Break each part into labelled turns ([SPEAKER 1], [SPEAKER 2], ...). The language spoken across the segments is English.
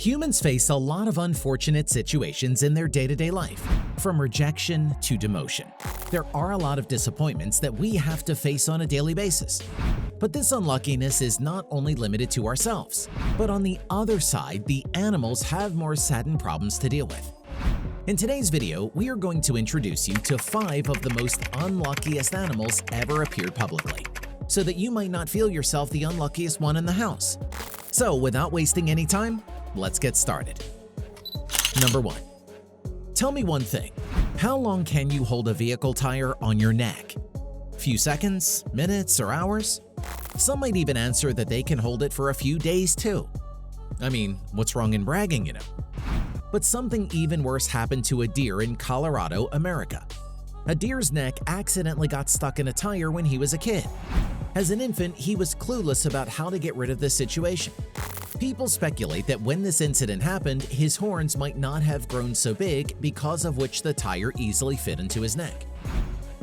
[SPEAKER 1] Humans face a lot of unfortunate situations in their day-to-day life, from rejection to demotion. There are a lot of disappointments that we have to face on a daily basis. But this unluckiness is not only limited to ourselves, but on the other side, the animals have more saddened problems to deal with. In today's video, we are going to introduce you to 5 of the most unluckiest animals ever appeared publicly, so that you might not feel yourself the unluckiest one in the house. So without wasting any time, let's get started. Number 1. Tell me one thing. How long can you hold a vehicle tire on your neck? Few seconds, minutes, or hours? Some might even answer that they can hold it for a few days too. I mean, what's wrong in bragging, you know? But something even worse happened to a deer in Colorado, America. A deer's neck accidentally got stuck in a tire when he was a kid. As an infant, he was clueless about how to get rid of this situation. People speculate that when this incident happened, his horns might not have grown so big, because of which the tire easily fit into his neck.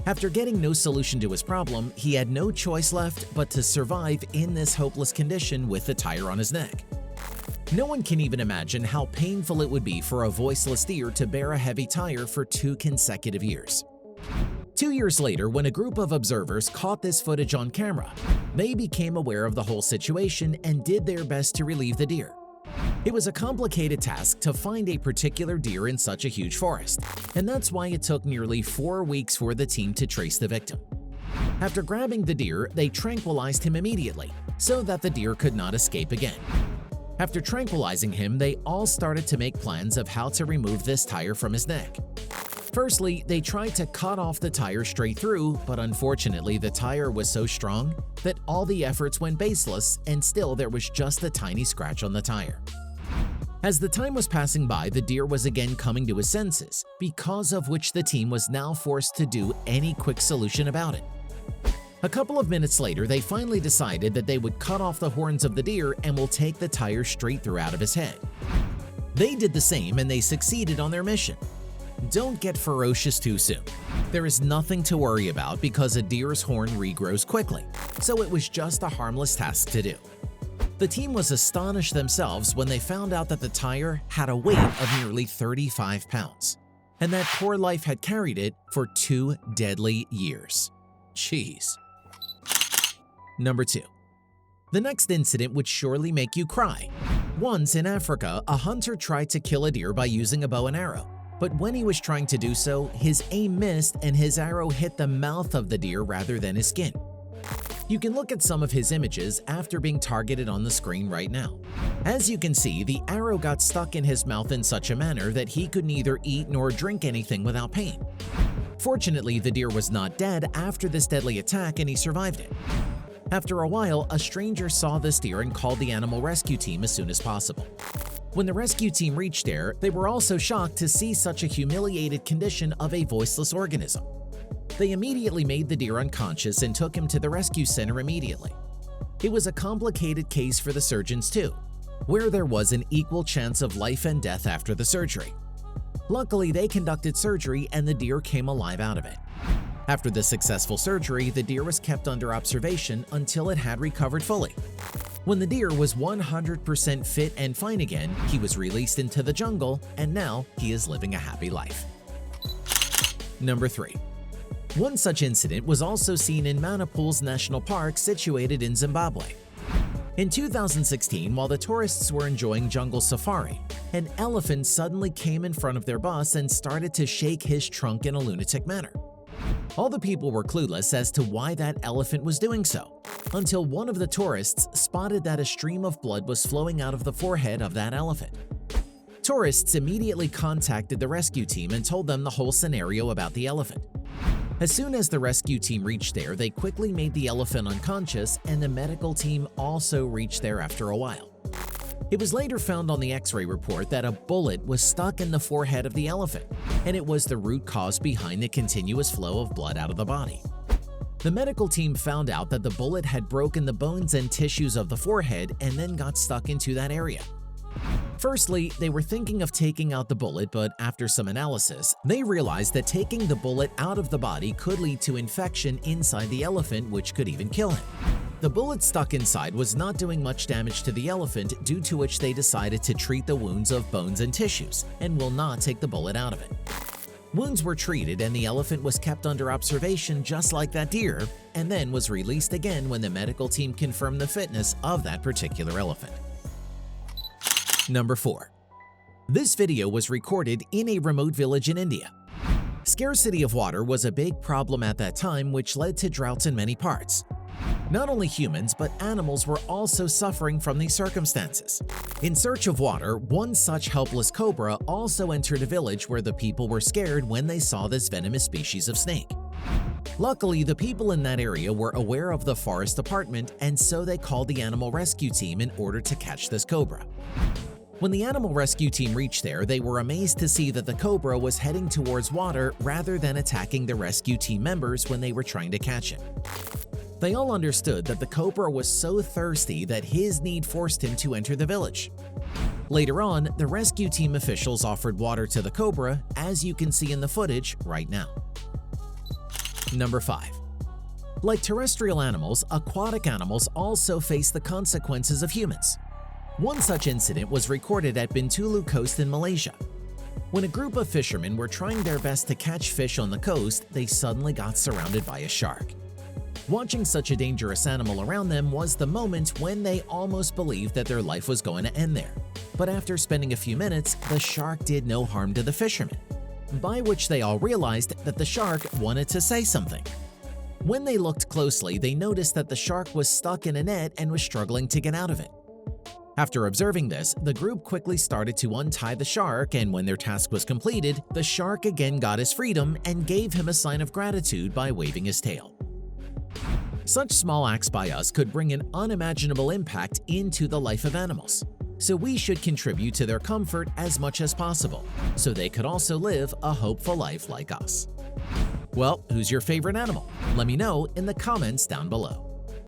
[SPEAKER 1] After getting no solution to his problem, he had no choice left but to survive in this hopeless condition with the tire on his neck. No one can even imagine how painful it would be for a voiceless deer to bear a heavy tire for 2 consecutive years. 2 years later, when a group of observers caught this footage on camera, they became aware of the whole situation and did their best to relieve the deer. It was a complicated task to find a particular deer in such a huge forest, and that's why it took nearly 4 weeks for the team to trace the victim. After grabbing the deer, they tranquilized him immediately so that the deer could not escape again. After tranquilizing him, they all started to make plans of how to remove this tire from his neck. Firstly, they tried to cut off the tire straight through, but unfortunately the tire was so strong that all the efforts went baseless, and still there was just a tiny scratch on the tire. As the time was passing by, the deer was again coming to his senses, because of which the team was now forced to do any quick solution about it. A couple of minutes later, they finally decided that they would cut off the horns of the deer and will take the tire straight through out of his head. They did the same and they succeeded on their mission. Don't get ferocious too soon. There is nothing to worry about because a deer's horn regrows quickly, so it was just a harmless task to do. The team was astonished themselves when they found out that the tire had a weight of nearly 35 pounds, and that poor life had carried it for 2 deadly years. Jeez. Number 2. The next incident would surely make you cry. Once in Africa, a hunter tried to kill a deer by using a bow and arrow. But when he was trying to do so, his aim missed and his arrow hit the mouth of the deer rather than his skin. You can look at some of his images after being targeted on the screen right now. As you can see, the arrow got stuck in his mouth in such a manner that he could neither eat nor drink anything without pain. Fortunately, the deer was not dead after this deadly attack and he survived it. After a while, a stranger saw this deer and called the animal rescue team as soon as possible. When the rescue team reached there, they were also shocked to see such a humiliated condition of a voiceless organism. They immediately made the deer unconscious and took him to the rescue center immediately. It was a complicated case for the surgeons too, where there was an equal chance of life and death after the surgery. Luckily, they conducted surgery and the deer came alive out of it. After the successful surgery, the deer was kept under observation until it had recovered fully. When the deer was 100% fit and fine again, he was released into the jungle, and now he is living a happy life. Number 3. One such incident was also seen in Manapools National Park, situated in Zimbabwe. In 2016, while the tourists were enjoying jungle safari, an elephant suddenly came in front of their bus and started to shake his trunk in a lunatic manner. All the people were clueless as to why that elephant was doing so, until one of the tourists spotted that a stream of blood was flowing out of the forehead of that elephant. Tourists immediately contacted the rescue team and told them the whole scenario about the elephant. As soon as the rescue team reached there, they quickly made the elephant unconscious, and the medical team also reached there after a while. It was later found on the X-ray report that a bullet was stuck in the forehead of the elephant, and it was the root cause behind the continuous flow of blood out of the body. The medical team found out that the bullet had broken the bones and tissues of the forehead and then got stuck into that area. Firstly, they were thinking of taking out the bullet, but after some analysis, they realized that taking the bullet out of the body could lead to infection inside the elephant, which could even kill him. The bullet stuck inside was not doing much damage to the elephant, due to which they decided to treat the wounds of bones and tissues and will not take the bullet out of it. Wounds were treated and the elephant was kept under observation just like that deer, and then was released again when the medical team confirmed the fitness of that particular elephant. Number 4. This video was recorded in a remote village in India. Scarcity of water was a big problem at that time, which led to droughts in many parts. Not only humans, but animals were also suffering from these circumstances. In search of water, one such helpless cobra also entered a village where the people were scared when they saw this venomous species of snake. Luckily, the people in that area were aware of the forest department, and so they called the animal rescue team in order to catch this cobra. When the animal rescue team reached there, they were amazed to see that the cobra was heading towards water rather than attacking the rescue team members when they were trying to catch it. They all understood that the cobra was so thirsty that his need forced him to enter the village. Later on, the rescue team officials offered water to the cobra, as you can see in the footage right now. Number 5. Like terrestrial animals, aquatic animals also face the consequences of humans. One such incident was recorded at Bintulu Coast in Malaysia. When a group of fishermen were trying their best to catch fish on the coast, they suddenly got surrounded by a shark. Watching such a dangerous animal around them was the moment when they almost believed that their life was going to end there. But after spending a few minutes, the shark did no harm to the fishermen, by which they all realized that the shark wanted to say something. When they looked closely, they noticed that the shark was stuck in a net and was struggling to get out of it. After observing this, the group quickly started to untie the shark, and when their task was completed, the shark again got his freedom and gave him a sign of gratitude by waving his tail. Such small acts by us could bring an unimaginable impact into the life of animals, so we should contribute to their comfort as much as possible, so they could also live a hopeful life like us. Well, who's your favorite animal? Let me know in the comments down below.